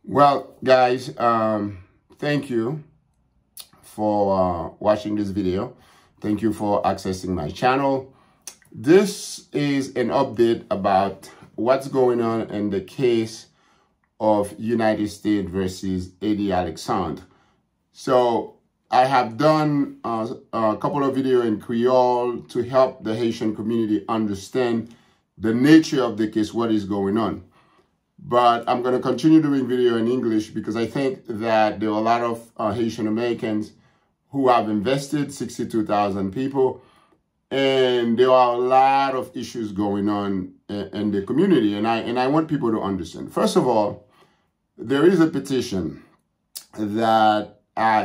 Well, guys, thank you for watching this video. Thank you for accessing my channel. This is an update about what's going on in the case of United States versus Eddy Alexandre. So I have done a couple of videos in Creole to help the Haitian community understand the nature of the case, what is going on. But I'm going to continue doing video in English because I think that there are a lot of Haitian Americans who have invested, 62,000 people, and there are a lot of issues going on in the community, and I want people to understand. First of all, there is a petition that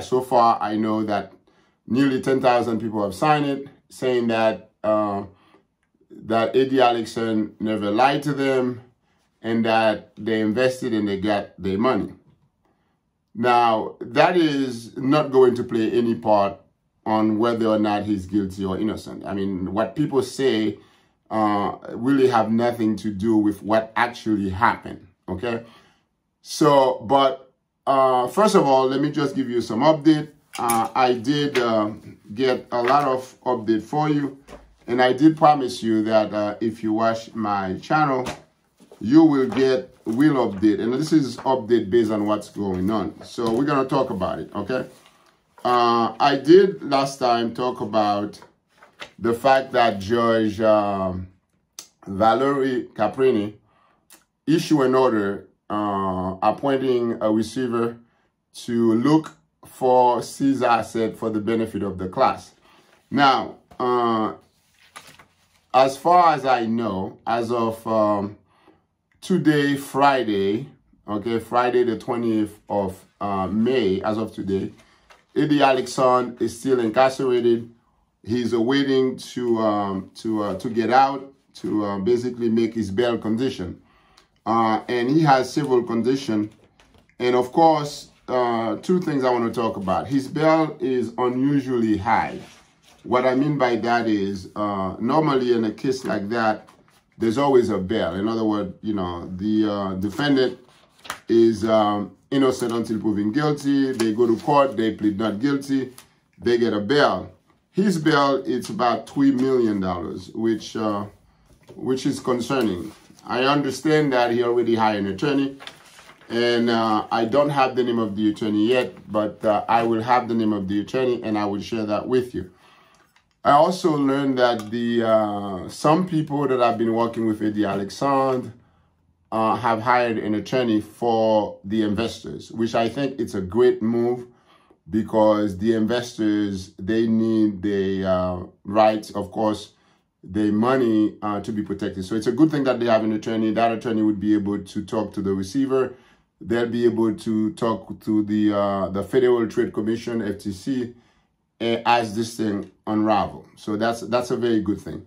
so far I know that nearly 10,000 people have signed it, saying that that Eddy Alexandre never lied to them, and that they invested and they got their money. Now, that is not going to play any part on whether or not he's guilty or innocent. I mean, what people say really have nothing to do with what actually happened, okay? So, but first of all, let me just give you some update. I did get a lot of update for you, and I did promise you that if you watch my channel, you will get real update, and this is update based on what's going on. So we're gonna talk about it, okay? I did last time talk about the fact that Judge Valerie Caprini issued an order appointing a receiver to look for seized asset for the benefit of the class. Now, as far as I know, as of today, Friday, okay, Friday the 20th of May, as of today, Eddy Alexandre is still incarcerated. He's awaiting to get out, to basically make his bail condition. And he has several conditions. And of course, two things I want to talk about. His bail is unusually high. What I mean by that is, normally in a case like that, there's always a bail. In other words, you know, the defendant is innocent until proven guilty. They go to court, they plead not guilty, they get a bail. His bail is about $3 million, which is concerning. I understand that he already hired an attorney, and I don't have the name of the attorney yet, but I will have the name of the attorney, and I will share that with you. I also learned that some people that have been working with Eddy Alexandre have hired an attorney for the investors, which I think it's a great move because the investors, they need their rights, of course, their money to be protected. So it's a good thing that they have an attorney. That attorney would be able to talk to the receiver. They'll be able to talk to the Federal Trade Commission, FTC, as this thing unravel. So that's a very good thing.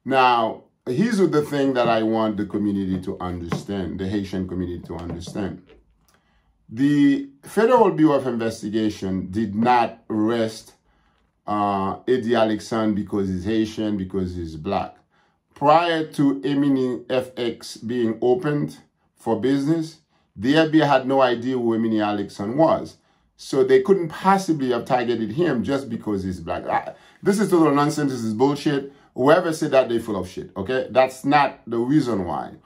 Now, here's the thing that I want the community to understand, the Haitian community to understand. The Federal Bureau of Investigation did not arrest Eddy Alexandre because he's Haitian, because he's black. Prior to Emini FX being opened for business, the FBI had no idea who Emini Alexandre was. So they couldn't possibly have targeted him just because he's black. This is total nonsense. This is bullshit. Whoever said that, they're full of shit, okay? That's not the reason why.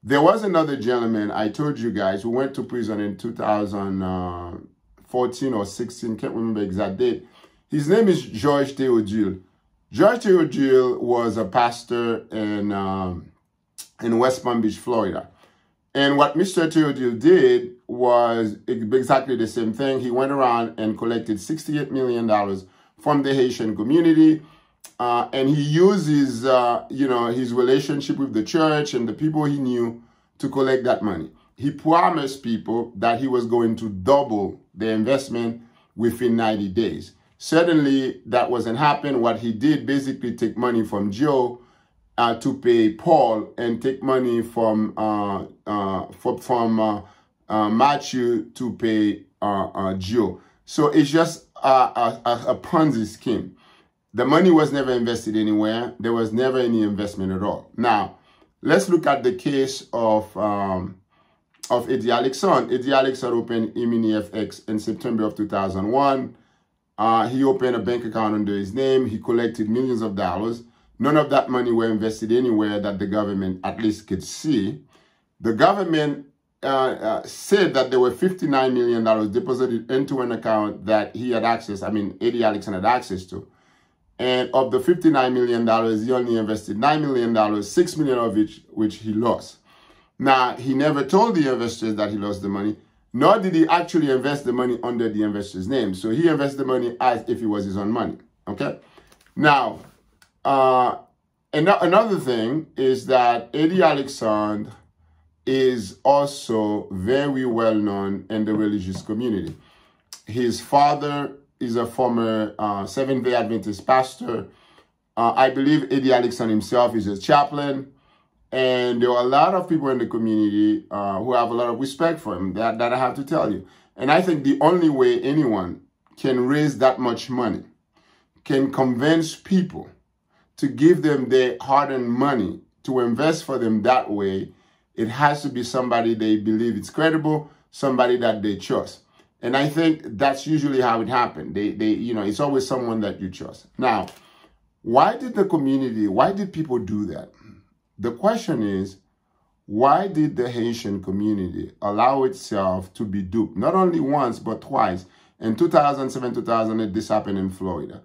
There was another gentleman, I told you guys, who went to prison in 2014 or 16, can't remember the exact date. His name is George Theodule. George Theodule was a pastor in West Palm Beach, Florida. And what Mr. Theodule did was exactly the same thing. He went around and collected $68 million from the Haitian community. And he used his, his relationship with the church and the people he knew to collect that money. He promised people that he was going to double their investment within 90 days. Certainly, that wasn't happening. What he did, basically take money from Joe to pay Paul, and take money from Matthew to pay Joe. So it's just a Ponzi scheme. The money was never invested anywhere. There was never any investment at all. Now, let's look at the case of of Eddy Alexandre. Eddy Alexandre opened Emini FX in September of 2001. He opened a bank account under his name. He collected millions of dollars. None of that money were invested anywhere that the government at least could see. The government said that there were $59 million deposited into an account that he had access, Eddy Alexandre had access to. And of the $59 million, he only invested $9 million, $6 million of which he lost. Now, he never told the investors that he lost the money, nor did he actually invest the money under the investor's name. So he invested the money as if it was his own money, okay? Now, another thing is that Eddy Alexandre is also very well known in the religious community. His father is a former Seventh-day Adventist pastor. I believe Eddy Alexandre himself is a chaplain. And there are a lot of people in the community who have a lot of respect for him, that I have to tell you. And I think the only way anyone can raise that much money, can convince people to give them their hard-earned money to invest for them that way, it has to be somebody they believe is credible, somebody that they trust. And I think that's usually how it happened. It's always someone that you trust. Now, why did people do that? The question is, why did the Haitian community allow itself to be duped? Not only once, but twice. In 2007, 2008, this happened in Florida.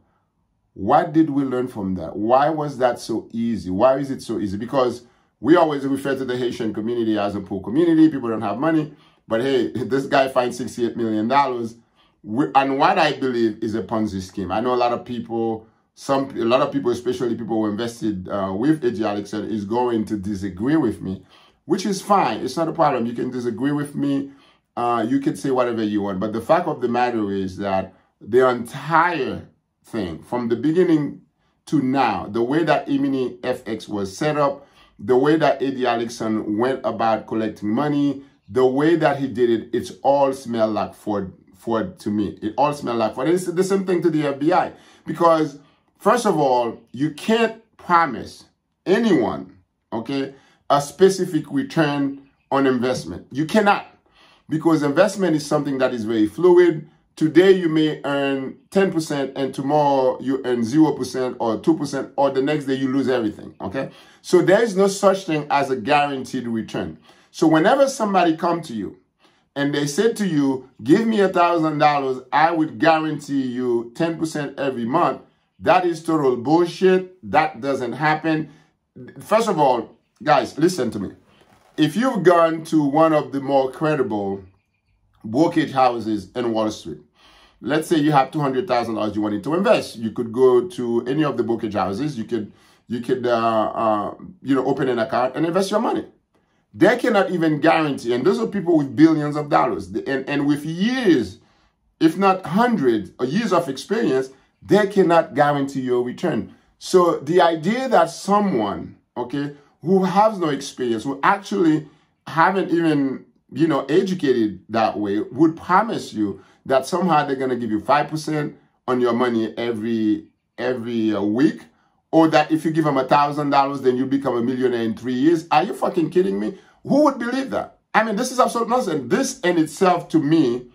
What did we learn from that? Why was that so easy? Why is it so easy? Because we always refer to the Haitian community as a poor community. People don't have money. But hey, this guy finds $68 million. And what I believe is a Ponzi scheme. I know a lot of people, especially people who invested with Eddy Alexandre, is going to disagree with me, which is fine. It's not a problem. You can disagree with me. You can say whatever you want. But the fact of the matter is that the entire thing, from the beginning to now, the way that Emini FX was set up, the way that Eddy Alexandre went about collecting money, the way that he did it, it's all smelled like Ford to me. It all smelled like Ford. It's the same thing to the FBI. Because, first of all, you can't promise anyone, okay, a specific return on investment. You cannot. Because investment is something that is very fluid. Today you may earn 10% and tomorrow you earn 0% or 2% or the next day you lose everything, okay? So there is no such thing as a guaranteed return. So whenever somebody comes to you and they say to you, give me $1,000, I would guarantee you 10% every month, that is total bullshit. That doesn't happen. First of all, guys, listen to me. If you've gone to one of the more credible brokerage houses in Wall Street, let's say you have $200,000 you wanted to invest, you could go to any of the brokerage houses. You could open an account and invest your money. They cannot even guarantee, and those are people with billions of dollars, and with years, if not hundreds of years of experience, they cannot guarantee your return. So the idea that someone, okay, who has no experience, who actually haven't even, educated that way, would promise you that somehow they're going to give you 5% on your money every week, or that if you give them $1,000, then you become a millionaire in 3 years. Are you fucking kidding me? Who would believe that? I mean, this is absolute nonsense. This in itself, to me,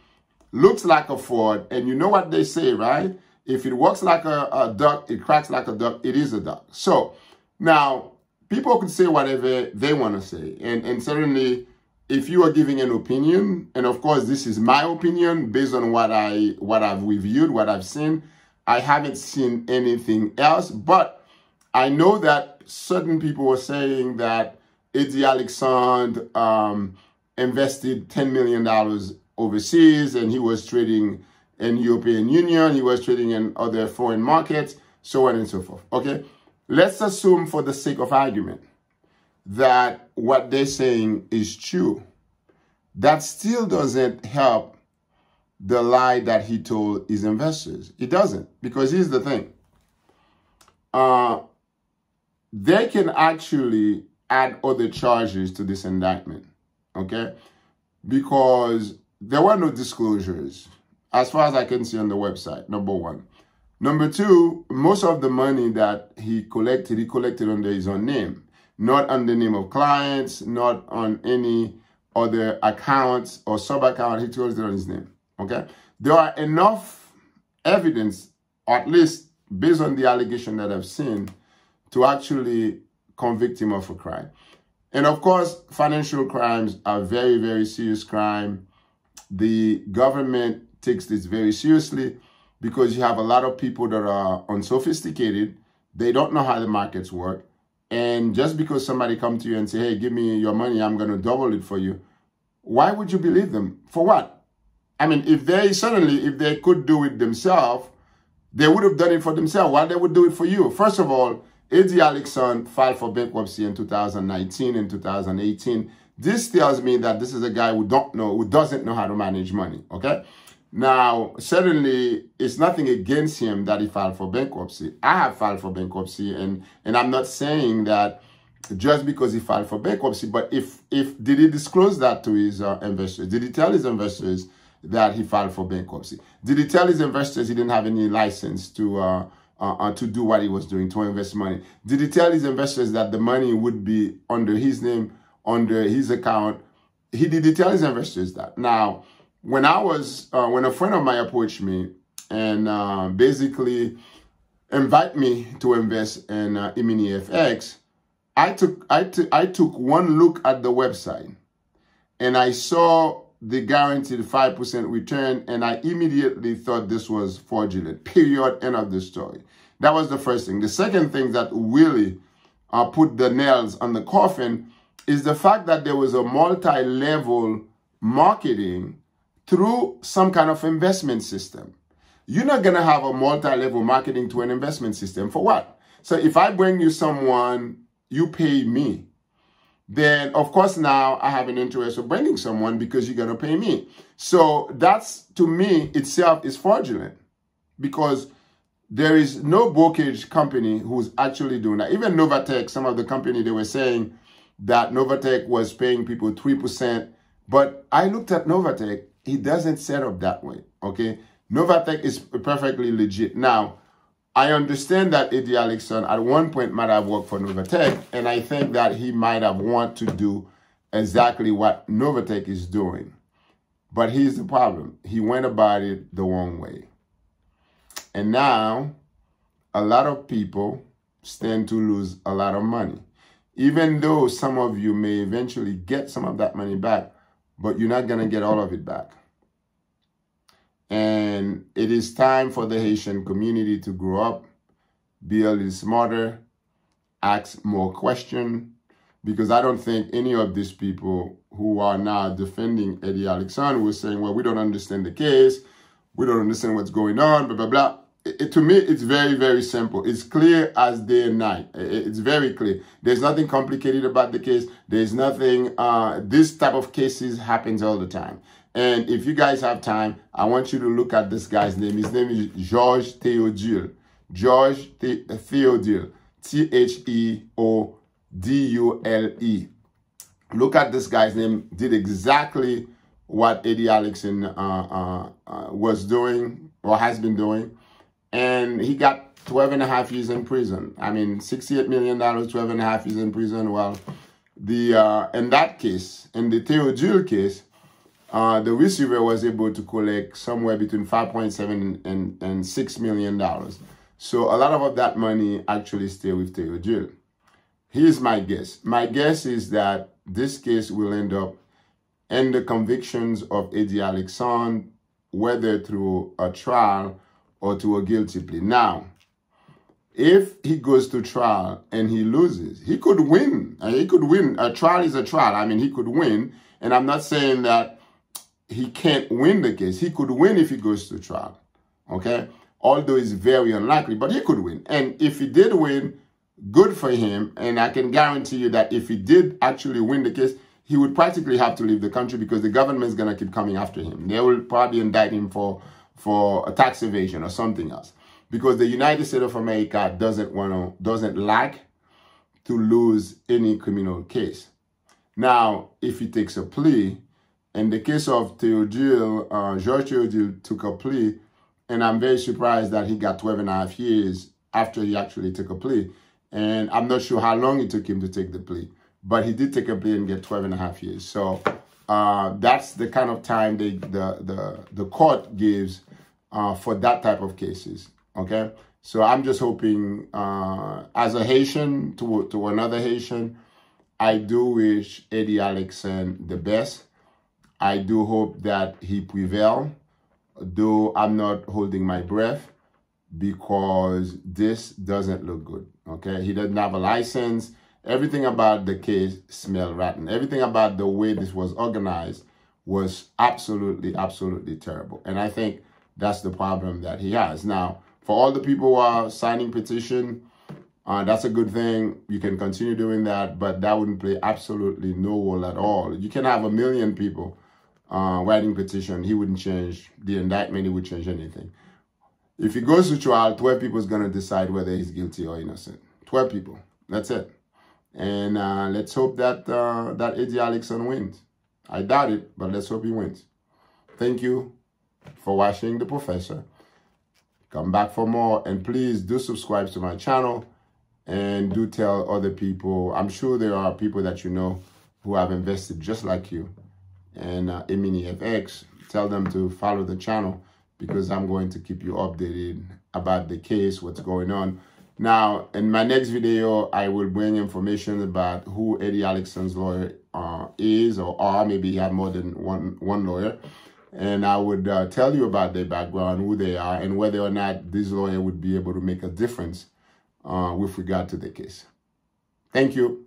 looks like a fraud. And you know what they say, right? If it works like a duck, it cracks like a duck, it is a duck. So now people could say whatever they want to say. And certainly, if you are giving an opinion, and of course, this is my opinion based on what I've reviewed, what I've seen. I haven't seen anything else, but I know that certain people were saying that Eddy Alexandre invested $10 million overseas, and he was trading in European Union, he was trading in other foreign markets, so on and so forth. Okay, let's assume for the sake of argument that what they're saying is true. That still doesn't help the lie that he told his investors. It doesn't, because here's the thing. They can actually add other charges to this indictment, okay? Because there were no disclosures, as far as I can see on the website, number one. Number two, most of the money that he collected under his own name, not on the name of clients, not on any or the accounts or sub-account, he throws it on his name, okay? There are enough evidence, or at least based on the allegation that I've seen, to actually convict him of a crime. And of course, financial crimes are very, very serious crime. The government takes this very seriously because you have a lot of people that are unsophisticated. They don't know how the markets work. And just because somebody comes to you and say, hey, give me your money, I'm going to double it for you. Why would you believe them? For what? I mean, if they could do it themselves, they would have done it for themselves. Why they would do it for you? First of all, Eddy Alexandre filed for bankruptcy in 2019 and 2018. This tells me that this is a guy who doesn't know how to manage money, okay? Now, certainly, it's nothing against him that he filed for bankruptcy. I have filed for bankruptcy, and I'm not saying that just because he filed for bankruptcy, but did he disclose that to his investors? Did he tell his investors that he filed for bankruptcy? Did he tell his investors he didn't have any license to do what he was doing, to invest money? Did he tell his investors that the money would be under his name, under his account? Did he tell his investors that? Now, when a friend of mine approached me and basically invite me to invest in E-mini FX, I took one look at the website and I saw the guaranteed 5% return, and I immediately thought this was fraudulent. Period. End of the story. That was the first thing. The second thing that really put the nails on the coffin is the fact that there was a multi-level marketing through some kind of investment system. You're not going to have a multi-level marketing to an investment system. For what? So if I bring you someone, you pay me. Then, of course, now I have an interest of bringing someone because you're going to pay me. So that's, to me, itself is fraudulent because there is no brokerage company who's actually doing that. Even Novatech, some of the company, they were saying that Novatech was paying people 3%. But I looked at Novatech. He doesn't set up that way, okay? Novatech is perfectly legit. Now, I understand that Eddy Alexandre at one point might have worked for Novatech, and I think that he might have wanted to do exactly what Novatech is doing. But here's the problem. He went about it the wrong way. And now, a lot of people stand to lose a lot of money. Even though some of you may eventually get some of that money back, but you're not going to get all of it back. And it is time for the Haitian community to grow up, be a little smarter, ask more questions, because I don't think any of these people who are now defending Eddy Alexandre were saying, well, we don't understand the case, we don't understand what's going on, blah, blah, blah. To me, it's very, very simple. It's clear as day and night. It's very clear. There's nothing complicated about the case. There's nothing, this type of cases happens all the time. And if you guys have time, I want you to look at this guy's name. His name is Georges Théodule. Georges Théodule. T-H-E-O-D-U-L-E. Look at this guy's name. Did exactly what Eddy Alexandre was doing or has been doing. And he got 12.5 years in prison. I mean, $68 million, 12.5 years in prison. Well, in that case, in the Théodule case, the receiver was able to collect somewhere between $5.7 and $6 million. So a lot of that money actually stayed with Théodule. Here's my guess. My guess is that this case will end up in the convictions of Eddy Alexandre, whether through a trial or to a guilty plea. Now, if he goes to trial and he loses, he could win. He could win. A trial is a trial. I mean, he could win. And I'm not saying that he can't win the case. He could win if he goes to trial, okay? Although it's very unlikely, but he could win. And if he did win, good for him. And I can guarantee you that if he did actually win the case, he would practically have to leave the country because the government is going to keep coming after him. They will probably indict him for a tax evasion or something else. Because the United States of America doesn't like to lose any criminal case. Now, if he takes a plea, in the case of Théodule, Georges Théodule took a plea, and I'm very surprised that he got 12.5 years after he actually took a plea. And I'm not sure how long it took him to take the plea, but he did take a plea and get 12.5 years. So that's the kind of time the court gives for that type of cases. Okay, so I'm just hoping, as a Haitian to another Haitian, I do wish Eddy Alexandre the best. I do hope that he prevail, though I'm not holding my breath, because this doesn't look good. Okay, he doesn't have a license. Everything about the case smelled rotten. Everything about the way this was organized was absolutely, absolutely terrible. And I think that's the problem that he has. Now, for all the people who are signing petition, that's a good thing. You can continue doing that, but that wouldn't play absolutely no role at all. You can have 1 million people writing petition. He wouldn't change the indictment. He would change anything. If he goes to trial, 12 people is going to decide whether he's guilty or innocent. 12 people. That's it. And let's hope that that Eddy Alexandre wins. I doubt it, but let's hope he wins. Thank you for watching The Professor. Come back for more, and please do subscribe to my channel, and do tell other people. I'm sure there are people that you know who have invested just like you. And Emini FX, tell them to follow the channel, because I'm going to keep you updated about the case, what's going on. Now, in my next video, I will bring information about who Eddy Alexandre's lawyer is or are. Maybe he had more than one lawyer. And I would tell you about their background, who they are, and whether or not this lawyer would be able to make a difference with regard to the case. Thank you.